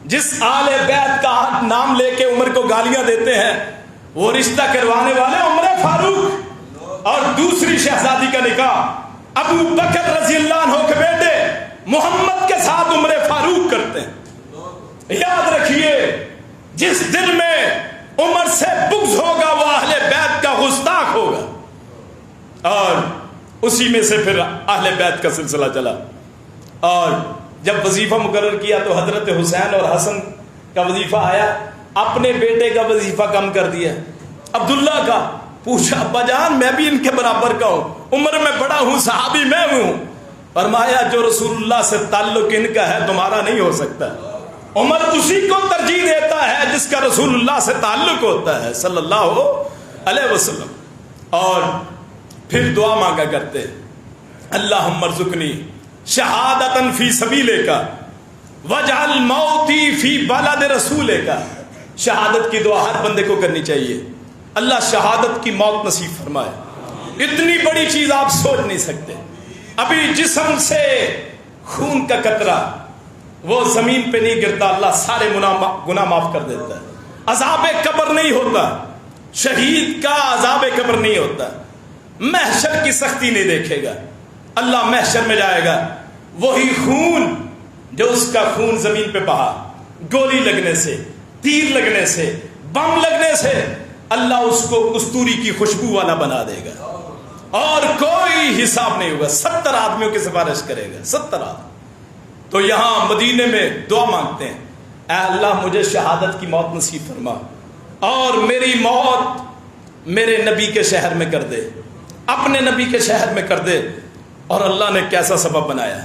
جس آل بیت کا نام لے کے عمر کو گالیاں دیتے ہیں, وہ رشتہ کروانے والے عمر فاروق اور دوسری شہزادی کا نکاح ابو بکر رضی اللہ عنہ کے بیٹے محمد کے ساتھ عمر فاروق کرتے ہیں۔ یاد رکھیے جس دل میں عمر سے بغض ہوگا وہ اہل بیت کا گستاخ ہوگا، اور اسی میں سے پھر اہل بیت کا سلسلہ چلا۔ اور جب وظیفہ مقرر کیا تو حضرت حسین اور حسن کا وظیفہ آیا، اپنے بیٹے کا وظیفہ کم کر دیا، عبداللہ کا۔ پوچھا ابا جان میں بھی ان کے برابر کا ہوں، عمر میں بڑا ہوں، صحابی میں ہوں۔ فرمایا جو رسول اللہ سے تعلق ان کا ہے تمہارا نہیں ہو سکتا۔ عمر اسی کو ترجیح دیتا ہے جس کا رسول اللہ سے تعلق ہوتا ہے صلی اللہ علیہ وسلم۔ اور پھر دعا مانگا کرتے، اللہم ارزقنی شہادتن فی سبیلک واجعل موتی فی بلد رسولک۔ شہادت کی دعا ہر بندے کو کرنی چاہیے، اللہ شہادت کی موت نصیب فرمائے۔ اتنی بڑی چیز آپ سوچ نہیں سکتے، ابھی جسم سے خون کا قطرہ وہ زمین پہ نہیں گرتا، اللہ سارے گناہ معاف کر دیتا ہے۔ عذاب قبر نہیں ہوتا، شہید کا عذاب قبر نہیں ہوتا، محشر کی سختی نہیں دیکھے گا۔ اللہ محشر میں جائے گا، وہی خون جو اس کا خون زمین پہ بہا، گولی لگنے سے، تیر لگنے سے، بم لگنے سے، اللہ اس کو کستوری کی خوشبو والا بنا دے گا، اور کوئی حساب نہیں ہوگا۔ 70 آدمیوں کی سفارش کرے گا، 70 آدمی۔ تو یہاں مدینے میں دعا مانگتے ہیں، اے اللہ مجھے شہادت کی موت نصیب فرما، اور میری موت میرے نبی کے شہر میں کر دے، اپنے نبی کے شہر میں کر دے۔ اور اللہ نے کیسا سبب بنایا،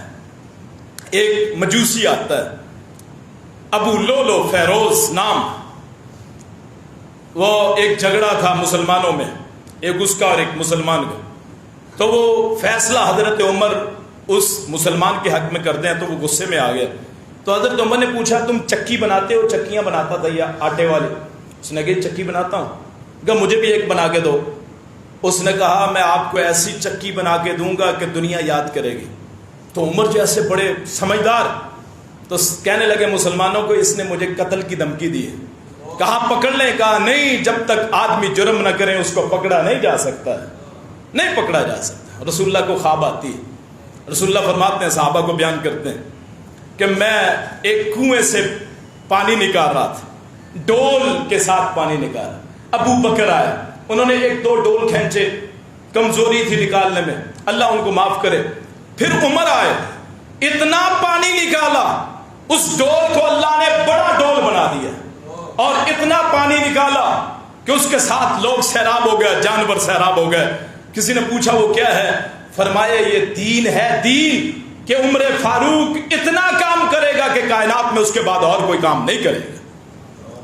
ایک مجوسی آتا ہے ابو لولو فیروز نام، وہ ایک جھگڑا تھا مسلمانوں میں، ایک اس کا اور ایک مسلمان کا، تو وہ فیصلہ حضرت عمر اس مسلمان کے حق میں کر دیں تو وہ غصے میں آ گیا۔ تو حضرت عمر نے پوچھا تم چکی بناتے ہو؟ چکیاں بناتا تھا یا آٹے والی؟ اس نے کہا چکی بناتا ہوں۔ کہا مجھے بھی ایک بنا کے دو۔ اس نے کہا میں آپ کو ایسی چکی بنا کے دوں گا کہ دنیا یاد کرے گی۔ تو عمر جیسے بڑے سمجھدار تو کہنے لگے مسلمانوں کو اس نے مجھے قتل کی دھمکی دی ہے۔ کہا پکڑ لیں؟ کہا نہیں، جب تک آدمی جرم نہ کریں اس کو پکڑا نہیں جا سکتا ہے، نہیں پکڑا جا سکتا۔ رسول اللہ کو خواب آتی ہے، رسول اللہ فرماتے ہیں، صحابہ کو بیان کرتے ہیں کہ میں ایک کنویں سے پانی نکال رہا تھا، ڈول کے ساتھ پانی نکالا، ابو بکر آئے، انہوں نے 1-2 ڈول کھینچے، کمزوری تھی نکالنے میں، اللہ ان کو معاف کرے۔ پھر عمر آئے، اتنا پانی نکالا، اس ڈول کو اللہ نے بڑا ڈول بنا دیا، اور اتنا پانی نکالا کہ اس کے ساتھ لوگ سیراب ہو گئے، جانور سیراب ہو گئے۔ کسی نے پوچھا وہ کیا ہے؟ فرمایا یہ دین ہے، دین کہ عمر فاروق اتنا کام کرے گا کہ کائنات میں اس کے بعد اور کوئی کام نہیں کرے گا۔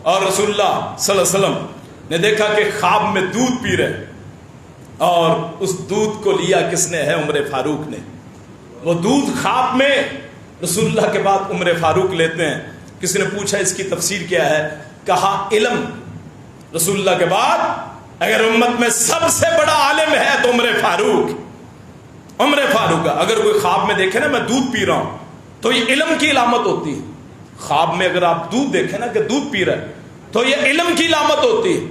اور رسول اللہ صلی اللہ علیہ وسلم نے دیکھا کہ خواب میں دودھ پی رہے، اور اس دودھ کو لیا کس نے ہے؟ عمر فاروق نے۔ وہ دودھ خواب میں رسول اللہ کے بعد عمر فاروق لیتے ہیں۔ کسی نے پوچھا اس کی تفسیر کیا ہے؟ کہا علم، رسول اللہ کے بعد اگر امت میں سب سے بڑا عالم ہے تو عمر فاروق، عمر فاروق کا۔ اگر کوئی خواب میں دیکھے نا میں دودھ پی رہا ہوں تو یہ علم کی علامت ہوتی ہے۔ خواب میں اگر آپ دودھ دیکھیں نا کہ دودھ پی رہا ہے تو یہ علم کی علامت ہوتی ہے۔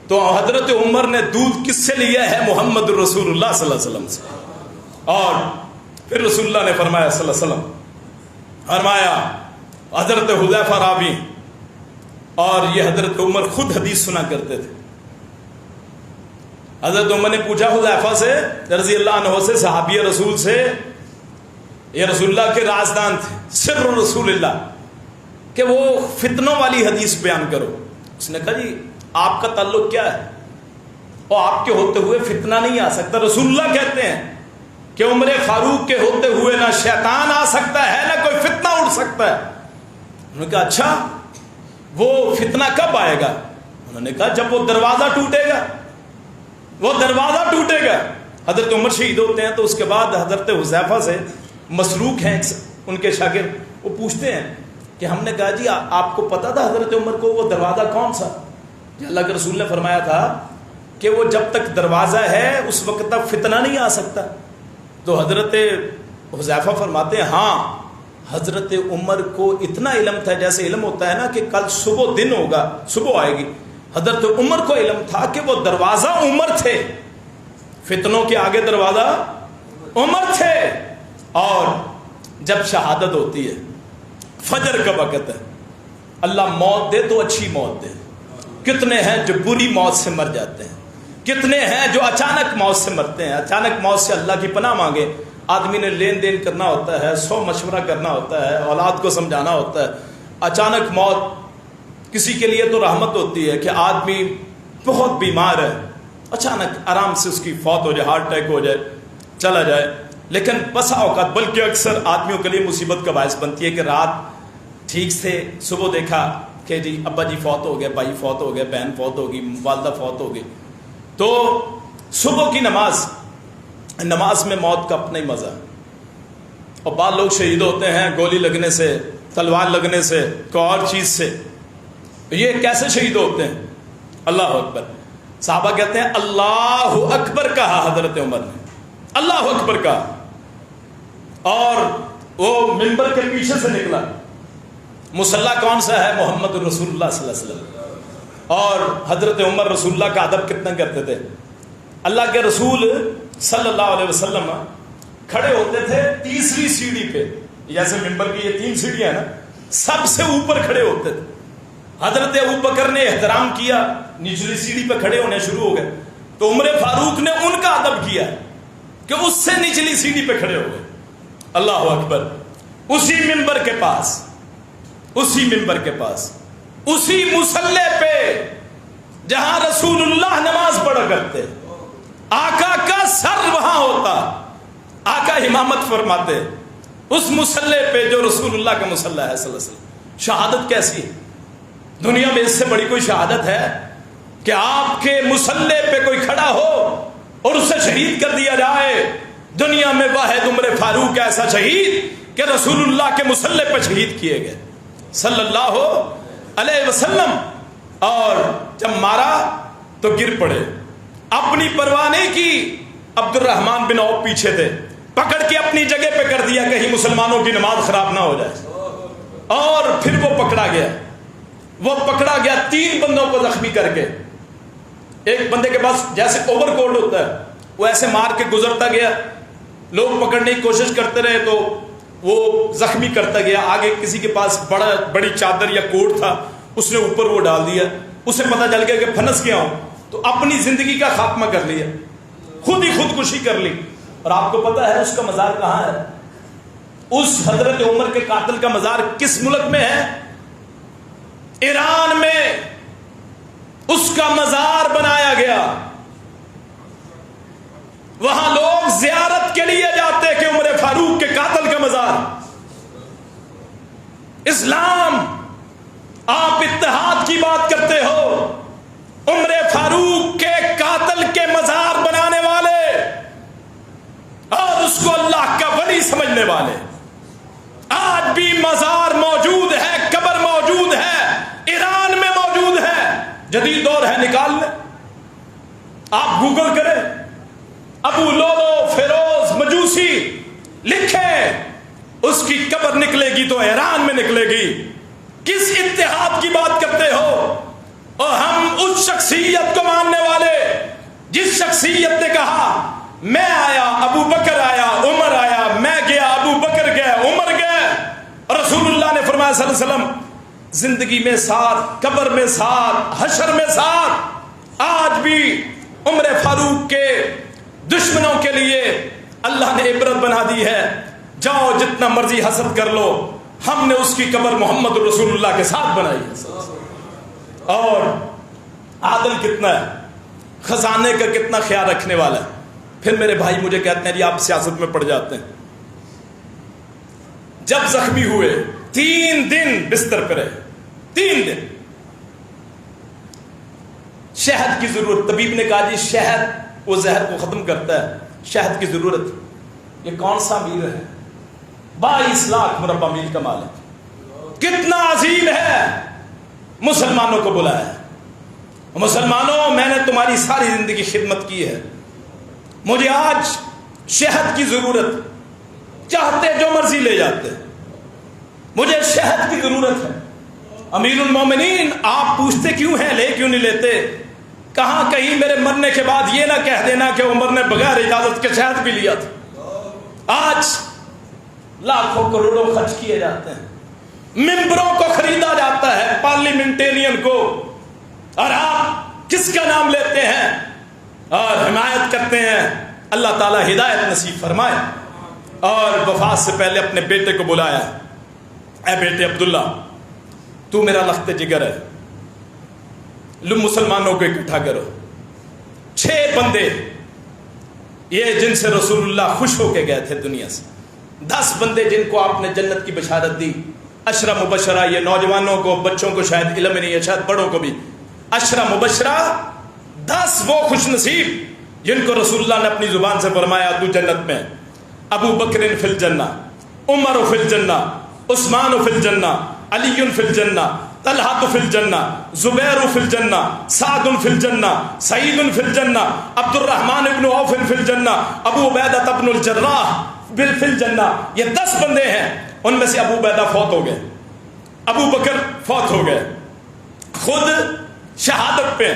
تو حضرت عمر نے دودھ کس سے لیا ہے؟ محمد رسول اللہ صلی اللہ علیہ وسلم سے۔ اور پھر رسول اللہ نے فرمایا صلی اللہ علیہ وسلم، فرمایا حضرت حذیفہ راوی، اور یہ حضرت عمر خود حدیث سنا کرتے تھے۔ حضرت عمر نے پوچھا حذیفہ سے رضی اللہ عنہ سے، صحابی رسول سے، یہ رسول اللہ کے رازدان تھے، سر رسول اللہ، کہ وہ فتنوں والی حدیث بیان کرو۔ اس نے کہا جی آپ کا تعلق کیا ہے؟ اور آپ کے ہوتے ہوئے فتنہ نہیں آ سکتا۔ رسول اللہ کہتے ہیں کہ عمر فاروق کے ہوتے ہوئے نہ شیطان آ سکتا ہے نہ کوئی فتنہ اڑ سکتا ہے۔ انہوں نے کہا اچھا وہ فتنہ کب آئے گا؟ انہوں نے کہا جب وہ دروازہ ٹوٹے گا، وہ دروازہ ٹوٹے گا۔ حضرت عمر شہید ہوتے ہیں تو اس کے بعد حضرت حذیفہ سے مسروق ہیں ان کے شاگرد، وہ پوچھتے ہیں کہ ہم نے کہا جی آپ کو پتا تھا حضرت عمر کو وہ دروازہ کون سا؟ اللہ کے رسول نے فرمایا تھا کہ وہ جب تک دروازہ ہے اس وقت تک فتنہ نہیں آ سکتا۔ تو حضرت حذیفہ فرماتے ہیں ہاں حضرت عمر کو اتنا علم تھا، جیسے علم ہوتا ہے نا کہ کل صبح دن ہوگا، صبح آئے گی، حضرت عمر کو علم تھا کہ وہ دروازہ عمر تھے، فتنوں کے آگے دروازہ عمر تھے. اور جب شہادت ہوتی ہے، فجر کا وقت ہے، اللہ موت دے تو اچھی موت دے. کتنے ہیں جو بری موت سے مر جاتے ہیں، کتنے ہیں جو اچانک موت سے مرتے ہیں. اچانک موت سے اللہ کی پناہ مانگے. آدمی نے لین دین کرنا ہوتا ہے، 100 مشورہ کرنا ہوتا ہے، اولاد کو سمجھانا ہوتا ہے. اچانک موت کسی کے لیے تو رحمت ہوتی ہے کہ آدمی بہت بیمار ہے، اچانک آرام سے اس کی فوت ہو جائے، ہارٹ اٹیک ہو جائے، چلا جائے. لیکن بسا اوقات بلکہ اکثر آدمیوں کے لیے مصیبت کا باعث بنتی ہے کہ رات ٹھیک سے صبح دیکھا کہ جی ابا جی فوت ہو گئے، بھائی فوت ہو گئے، بہن فوت ہوگی، والدہ فوت ہوگی. تو صبح کی نماز میں موت کا اپنا ہی مزہ ہے. اور بعض لوگ شہید ہوتے ہیں گولی لگنے سے، تلوار لگنے سے، کوئی اور چیز سے. یہ کیسے شہید ہوتے ہیں؟ اللہ اکبر. صحابہ کہتے ہیں اللہ اکبر کہا حضرت عمر نے، اللہ اکبر کہا، اور وہ منبر کے پیچھے سے نکلا. مصلی کون سا ہے؟ محمد رسول اللہ صلی اللہ علیہ وسلم. اور حضرت عمر رسول اللہ کا ادب کتنا کرتے تھے. اللہ کے رسول صلی اللہ علیہ وسلم کھڑے ہوتے تھے تیسری سیڑھی پہ، جیسے منبر کی یہ 3 سیڑھیاں ہیں نا، سب سے اوپر کھڑے ہوتے تھے. حضرت ابوبکر نے احترام کیا، نچلی سیڑھی پہ کھڑے ہونے شروع ہو گئے. تو عمر فاروق نے ان کا ادب کیا کہ اس سے نچلی سیڑھی پہ کھڑے ہو گئے. اللہ اکبر. اسی منبر کے پاس، اسی منبر کے پاس، اسی مصلی پہ جہاں رسول اللہ نماز پڑھا کرتے، آقا کا سر وہاں ہوتا، آقا امامت فرماتے اس مصلی پہ جو رسول اللہ کا مصلی ہے صلی اللہ علیہ وسلم. شہادت کیسی ہے؟ دنیا میں اس سے بڑی کوئی شہادت ہے کہ آپ کے مصلی پہ کوئی کھڑا ہو اور اسے شہید کر دیا جائے؟ دنیا میں واحد عمر فاروق ایسا شہید کہ رسول اللہ کے مصلی پہ شہید کیے گئے صلی اللہ علیہ وسلم. اور جب مارا تو گر پڑے، اپنی پرواہ نہیں کی. عبد الرحمن بن عوف پیچھے تھے، پکڑ کے اپنی جگہ پہ کر دیا کہیں مسلمانوں کی نماز خراب نہ ہو جائے. اور پھر وہ پکڑا گیا 3 بندوں کو زخمی کر کے. ایک بندے کے پاس جیسے اوور کوٹ ہوتا ہے، وہ ایسے مار کے گزرتا گیا، لوگ پکڑنے کی کوشش کرتے رہے تو وہ زخمی کرتا گیا. آگے کسی کے پاس بڑی چادر یا کوٹ تھا، اس نے اوپر وہ ڈال دیا. اسے پتہ چل گیا کہ پھنس گیا ہوں، تو اپنی زندگی کا خاتمہ کر لیا، خود ہی خودکشی کر لی. اور آپ کو پتہ ہے اس کا مزار کہاں ہے؟ اس حضرت عمر کے قاتل کا مزار کس ملک میں ہے؟ ایران میں اس کا مزار بنایا گیا. وہاں لوگ زیارت کے لیے جاتے کہ عمر فاروق کے قاتل کا مزار. اسلام، آپ اتحاد کی بات کرتے ہو، عمر فاروق کے قاتل کے مزار بنانے والے اور اس کو اللہ کا ولی سمجھنے والے، آج بھی مزار موجود ہے، قبر موجود ہے، ایران میں موجود ہے. جدید دور ہے، نکال لیں، آپ گوگل کریں، ابو لولو فیروز مجوسی لکھیں، اس کی قبر نکلے گی تو ایران میں نکلے گی. کس اتحاد کی بات کرتے ہو؟ اور ہم اس شخصیت کو ماننے والے جس شخصیت نے کہا میں آیا، ابو بکر آیا، عمر آیا، میں گیا، ابو بکر گئے، عمر گئے. رسول اللہ نے فرمایا صلی اللہ علیہ وسلم زندگی میں ساتھ، قبر میں ساتھ، حشر میں ساتھ. آج بھی عمر فاروق کے دشمنوں کے لیے اللہ نے عبرت بنا دی ہے. جاؤ جتنا مرضی حسد کر لو، ہم نے اس کی قبر محمد رسول اللہ کے ساتھ بنائی ہے. اور عادل کتنا ہے، خزانے کا کتنا خیال رکھنے والا ہے. پھر میرے بھائی مجھے کہتے ہیں جی آپ سیاست میں پڑ جاتے ہیں. جب زخمی ہوئے 3 دن بستر پہ رہے، 3 دن. شہد کی ضرورت، طبیب نے کہا جی شہد وہ زہر کو ختم کرتا ہے، شہد کی ضرورت. یہ کون سا میل ہے؟ 22 لاکھ مربع میل کا مالک. کتنا عظیم ہے. مسلمانوں کو بلایا، مسلمانوں میں نے تمہاری ساری زندگی خدمت کی ہے، مجھے آج شہد کی ضرورت، چاہتے جو مرضی لے جاتے، مجھے شہد کی ضرورت ہے. امیر المومنین آپ پوچھتے کیوں ہیں، لے کیوں نہیں لیتے؟ کہاں کہیں میرے مرنے کے بعد یہ نہ کہہ دینا کہ عمر نے بغیر اجازت کے شہد بھی لیا تھا۔ آج لاکھوں کروڑوں خرچ کیے جاتے ہیں، ممبروں کو خریدا جاتا ہے، پارلیمنٹرین کو، اور آپ کس کا نام لیتے ہیں اور حمایت کرتے ہیں؟ اللہ تعالیٰ ہدایت نصیب فرمائے۔ اور وفات سے پہلے اپنے بیٹے کو بلایا، اے بیٹے عبداللہ، تو میرا لخت جگر ہے، لو مسلمانوں کو اکٹھا کرو۔ 6 بندے یہ جن سے رسول اللہ خوش ہو کے گئے تھے دنیا سے، 10 بندے جن کو آپ نے جنت کی بشارت دی، 10 مبشرہ، یہ نوجوانوں کو، بچوں کو شاید علم نہیں ہے، شاید بڑوں کو بھی، 10 مبشرہ، 10 وہ خوش نصیب جن کو رسول اللہ نے اپنی زبان سے فرمایا تو جنت میں۔ ابو بکر فی الجنہ، عمر فی الجنہ، عثمان فی الجنہ، علی فی الجنہ، طلحہ فی الجنہ، زبیر فی الجنہ، سعد فی الجنہ، سعید فی الجنہ، عبد الرحمن ابن عوف فی الجنہ، ابو عبیدہ ابن الجراح فی الجنہ۔ یہ 10 بندے ہیں، ان میں سے ابو عبیدہ فوت ہو گئے، ابو بکر فوت ہو گئے، خود شہادت پہ،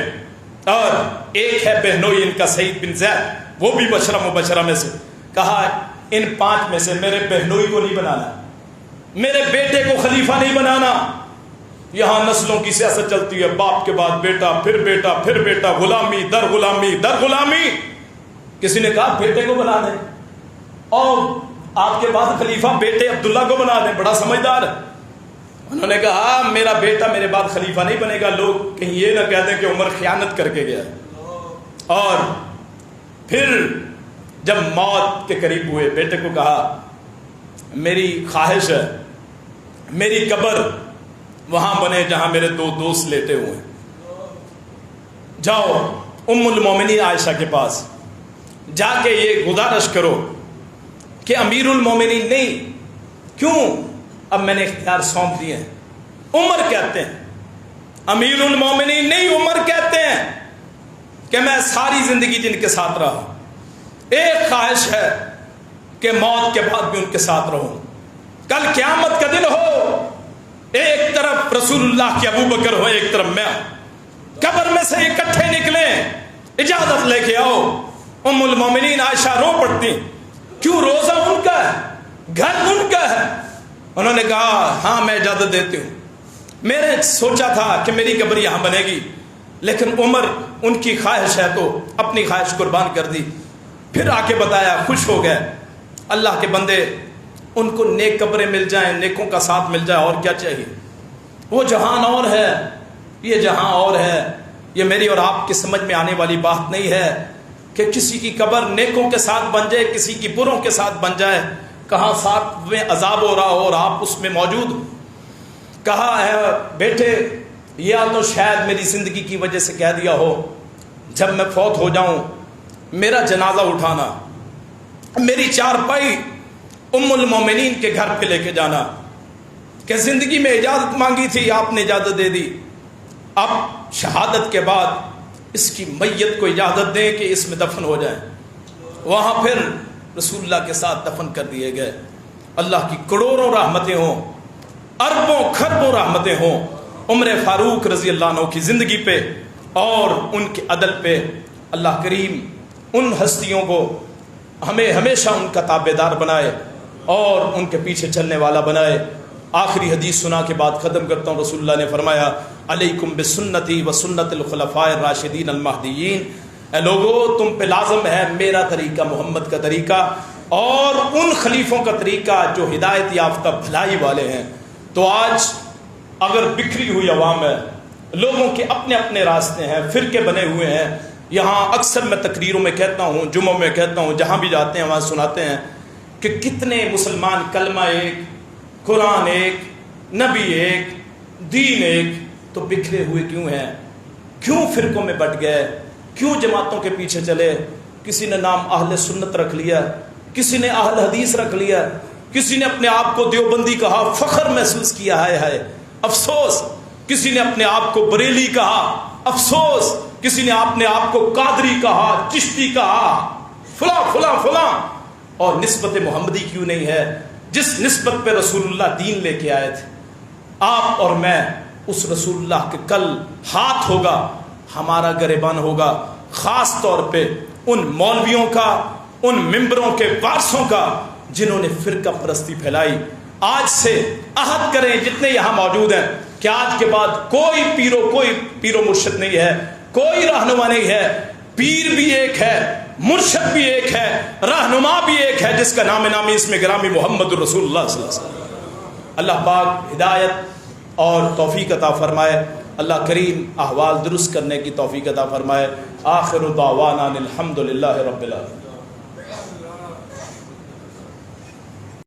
اور ایک ہے بہنوئی ان کا سعید بن زید، وہ بھی 10 مبشرہ میں سے۔ کہا ان 5 میں سے میرے بہنوئی کو نہیں بنانا، میرے بیٹے کو خلیفہ نہیں بنانا۔ یہاں نسلوں کی سیاست چلتی ہے، باپ کے بعد بیٹا، پھر بیٹا، پھر بیٹا، غلامی در غلامی در غلامی۔ کسی نے کہا بیٹے کو بنا دیں، اور آپ کے بعد خلیفہ بیٹے عبداللہ کو بنا دیں، بڑا سمجھدار ہے۔ انہوں نے کہا میرا بیٹا میرے بعد خلیفہ نہیں بنے گا، لوگ کہیں یہ نہ کہہ دیں کہ عمر خیانت کر کے گیا۔ اور پھر جب موت کے قریب ہوئے، بیٹے کو کہا میری خواہش ہے میری قبر وہاں بنے جہاں میرے 2 دوست لیٹے ہوئے ہیں، جاؤ ام المومنین عائشہ کے پاس جا کے یہ گزارش کرو کہ امیر المومنین نہیں، کیوں اب میں نے اختیار سونپ دیے ہیں۔ عمر کہتے ہیں، امیر المومنین نہیں، عمر کہتے ہیں کہ میں ساری زندگی جن کے ساتھ رہا، ایک خواہش ہے کہ موت کے بعد بھی ان کے ساتھ رہوں، کل قیامت کا دن ہو، ایک طرف رسول اللہ کے ابو بکر ہو، ایک طرف میں، قبر میں سے اکٹھے نکلیں، اجازت لے کے آؤ۔ ام المومنین عائشہ رو پڑتی، کیوں؟ روزہ ان کا ہے، گھر ان کا ہے۔ انہوں نے کہا ہاں میں اجازت دیتی ہوں، میں نے سوچا تھا کہ میری قبر یہاں بنے گی، لیکن عمر ان کی خواہش ہے تو اپنی خواہش قربان کر دی۔ پھر آ کے بتایا، خوش ہو گئے۔ اللہ کے بندے، ان کو نیک قبریں مل جائیں، نیکوں کا ساتھ مل جائے، اور کیا چاہیے؟ وہ جہان اور ہے، یہ جہاں اور ہے۔ یہ میری اور آپ کی سمجھ میں آنے والی بات نہیں ہے کہ کسی کی قبر نیکوں کے ساتھ بن جائے، کسی کی بروں کے ساتھ بن جائے، کہاں ساتھ میں عذاب ہو رہا ہو اور آپ اس میں موجود ہو۔ کہا ہے بیٹے، یا تو شاید میری زندگی کی وجہ سے کہہ دیا ہو جب میں فوت ہو جاؤں میرا جنازہ اٹھانا، میری چارپائی ام المومنین کے گھر پہ لے کے جانا، کہ زندگی میں اجازت مانگی تھی آپ نے اجازت دے دی، اب شہادت کے بعد اس کی میت کو اجازت دیں کہ اس میں دفن ہو جائے۔ وہاں پھر رسول اللہ کے ساتھ دفن کر دیے گئے۔ اللہ کی کروڑوں رحمتیں ہوں، اربوں خربوں رحمتیں ہوں عمر فاروق رضی اللہ عنہ کی زندگی پہ اور ان کے عدل پہ۔ اللہ کریم ان ہستیوں کو ہمیں ہمیشہ ان کا تابع دار بنائے اور ان کے پیچھے چلنے والا بنائے۔ آخری حدیث سنا کے بعد ختم کرتا ہوں۔ رسول اللہ نے فرمایا علیکم بسنتی و سنت الخلفاء الراشدین المہدیین، اے لوگو تم پہ لازم ہے میرا طریقہ، محمد کا طریقہ، اور ان خلیفوں کا طریقہ جو ہدایت یافتہ بھلائی والے ہیں۔ تو آج اگر بکھری ہوئی عوام ہے، لوگوں کے اپنے اپنے راستے ہیں، فرقے بنے ہوئے ہیں، یہاں اکثر میں تقریروں میں کہتا ہوں، جمعوں میں کہتا ہوں، جہاں بھی جاتے ہیں وہاں سناتے ہیں کہ کتنے مسلمان کلمہ ایک، قرآن ایک، نبی ایک، دین ایک، تو بکھرے ہوئے کیوں ہیں؟ کیوں فرقوں میں بٹ گئے؟ کیوں جماعتوں کے پیچھے چلے؟ کسی نے نام اہل سنت رکھ لیا، کسی نے اہل حدیث رکھ لیا، کسی نے اپنے آپ کو دیوبندی کہا، فخر محسوس کیا، ہائے ہائے افسوس۔ کسی نے اپنے آپ کو بریلی کہا، افسوس۔ کسی نے اپنے آپ کو قادری کہا، چشتی کہا، فلاں فلاں فلاں۔ اور نسبت محمدی کیوں نہیں ہے، جس نسبت پہ رسول اللہ دین لے کے آئے تھے؟ آپ اور میں اس رسول اللہ کے کل ہاتھ ہوگا، ہمارا گریبان ہوگا، خاص طور پہ ان مولویوں کا، ان ممبروں کے وارثوں کا جنہوں نے فرقہ پرستی پھیلائی۔ آج سے عہد کریں جتنے یہاں موجود ہیں کہ آج کے بعد کوئی پیر و مرشد نہیں ہے، کوئی رہنما نہیں ہے، پیر بھی ایک ہے، مرشد بھی ایک ہے، رہنما بھی ایک ہے، جس کا نامی اسم گرامی محمد رسول اللہ صلی اللہ علیہ وسلم۔ اللہ پاک ہدایت اور توفیق عطا فرمائے، اللہ کریم احوال درست کرنے کی توفیق عطا فرمائے۔ آخر دعوانا الحمدللہ رب العالمین۔